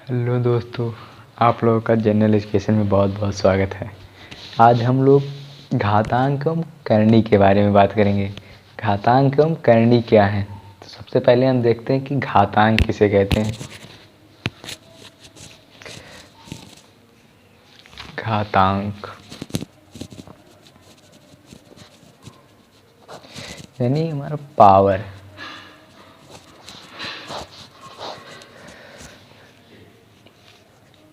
Hello दोस्तों, आप लोगों का जनरल एजुकेशन में बहुत बहुत स्वागत है। आज हम लोग घातांक एवं करनी के बारे में बात करेंगे। घातांक एवं करनी क्या है? तो सबसे पहले हम देखते हैं कि घातांक किसे कहते हैं। घातांक यानी हमारा पावर।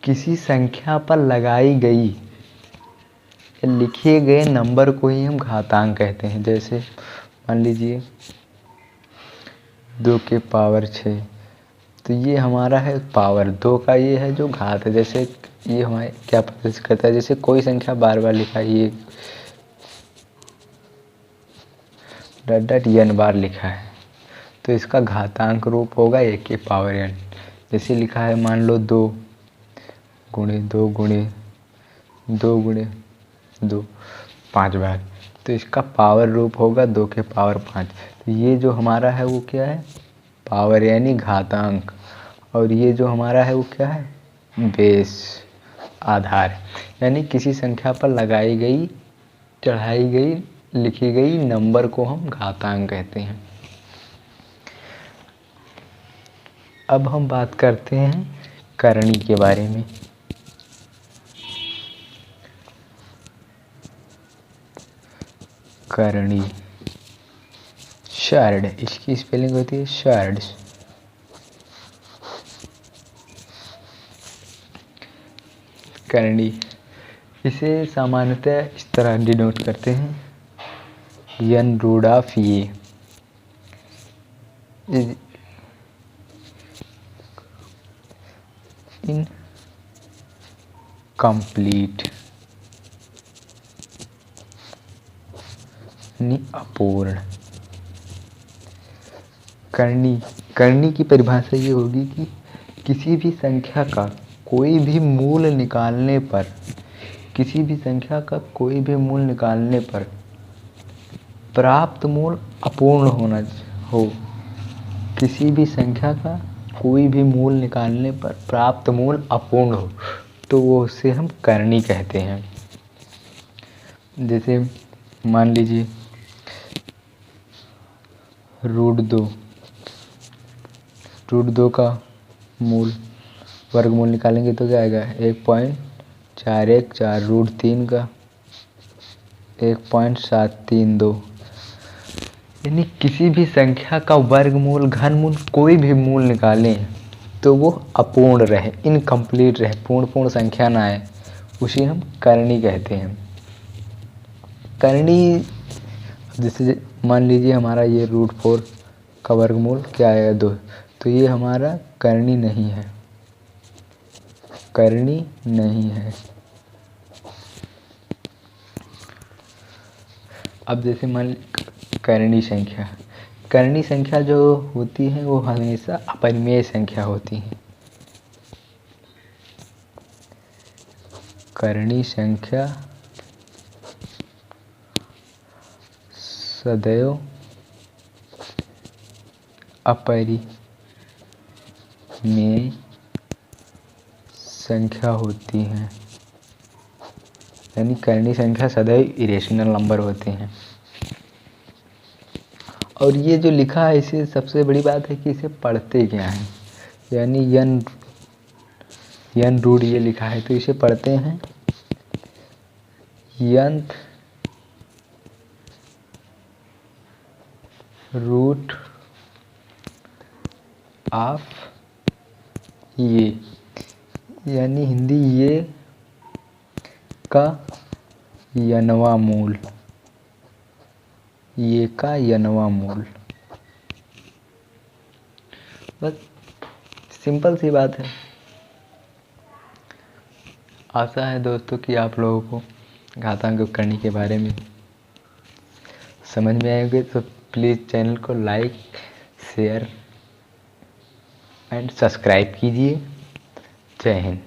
किसी संख्या पर लगाई गई या लिखे गए नंबर को ही हम घातांक कहते हैं। जैसे मान लीजिए 2 के पावर 6, तो ये हमारा है पावर। 2 का ये है जो घात है। जैसे ये हमारे क्या प्रदर्शित करता है, जैसे कोई संख्या बार बार लिखा है, ये डॉट डॉट n बार लिखा है, तो इसका घातांक रूप होगा 1 के पावर n। जैसे लिखा है मान लो 2 गुणे 2 गुणे 2 गुणे 2 5 बार, तो इसका पावर रूप होगा 2 के पावर 5। तो ये जो हमारा है वो क्या है? पावर यानी घातांक। और ये जो हमारा है वो क्या है? बेस, आधार। यानी किसी संख्या पर लगाई गई, चढ़ाई गई, लिखी गई नंबर को हम घातांक कहते हैं। अब हम बात करते हैं करनी के बारे में। करनी शर्ड, इसकी स्पेलिंग होती है शर्ड्स। करनी, इसे सामान्यतः इस तरह डिनोट करते हैं, n रूट ऑफ ये इन कंप्लीट यानी अपूर्ण। करनी की परिभाषा ये होगी कि किसी भी संख्या का कोई भी मूल निकालने पर, प्राप्त मूल अपूर्ण होना हो। किसी भी संख्या का कोई भी मूल निकालने पर प्राप्त मूल अपूर्ण हो, तो वो उसे हम करनी कहते हैं। जैसे मान लीजिए रूट दो का वर्गमूल निकालेंगे तो क्या आएगा? 1.414। रूट 3 का 1.732। यानी किसी भी संख्या का वर्गमूल, घनमूल, कोई भी मूल निकालें तो वो अपूर्ण रहे, इनकम्प्लीट रहे, पूर्ण संख्या ना आए, उसे हम करनी कहते हैं। करनी, जैसे मान लीजिए हमारा ये रूट 4 का वर्गमूल क्या आएगा? 2, तो ये हमारा करनी नहीं है, अब जैसे मान करनी संख्या जो होती है वो हमेशा अपरिमेय संख्या होती है। करनी संख्या सदैव अपरिमेय संख्या होती हैं। यानी करनी संख्या सदैव इरेशनल नंबर होते हैं। और ये जो लिखा है, इसे सबसे बड़ी बात है कि इसे पढ़ते क्या हैं। यानी n रूट ये लिखा है, तो इसे पढ़ते हैं nth रूट ऑफ ये, यानी हिंदी ये का n वां मूल, बस सिंपल सी बात है। आशा है दोस्तों कि आप लोगों को घातांक करनी के बारे में समझ में आएंगे। तो प्लीज़ चैनल को लाइक, शेयर एंड सब्सक्राइब कीजिए। जय हिंद।